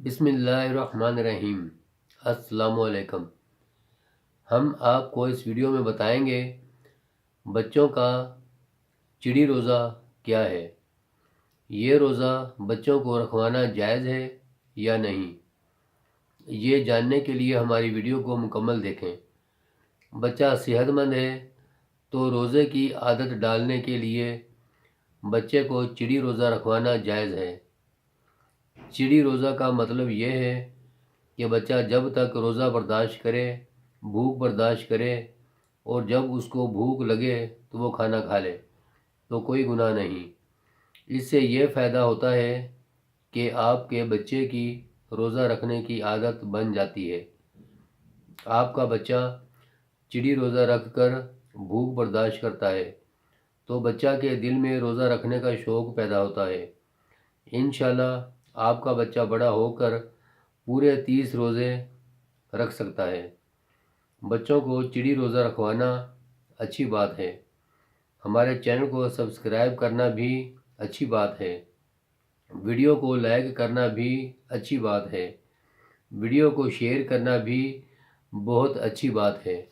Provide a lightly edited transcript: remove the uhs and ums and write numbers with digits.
بسم اللہ الرحمن الرحیم۔ السلام علیکم۔ ہم آپ کو اس ویڈیو میں بتائیں گے بچوں کا چڑی روزہ کیا ہے۔ یہ روزہ بچوں کو رکھوانا جائز ہے یا نہیں، یہ جاننے کے لیے ہماری ویڈیو کو مکمل دیکھیں۔ بچہ صحت مند ہے تو روزے کی عادت ڈالنے کے لیے بچے کو چڑی روزہ رکھوانا جائز ہے۔ چڑی روزہ کا مطلب یہ ہے کہ بچہ جب تک روزہ برداشت کرے، بھوک برداشت کرے، اور جب اس کو بھوک لگے تو وہ کھانا کھا لے تو کوئی گناہ نہیں۔ اس سے یہ فائدہ ہوتا ہے کہ آپ کے بچے کی روزہ رکھنے کی عادت بن جاتی ہے۔ آپ کا بچہ چڑی روزہ رکھ کر بھوک برداشت کرتا ہے تو بچہ کے دل میں روزہ رکھنے کا شوق پیدا ہوتا ہے۔ انشاءاللہ آپ کا بچہ بڑا ہو کر پورے 30 روزے رکھ سکتا ہے۔ بچوں کو چڑی روزہ رکھوانا اچھی بات ہے۔ ہمارے چینل کو سبسکرائب کرنا بھی اچھی بات ہے۔ ویڈیو کو لائک کرنا بھی اچھی بات ہے۔ ویڈیو کو شیئر کرنا بھی بہت اچھی بات ہے۔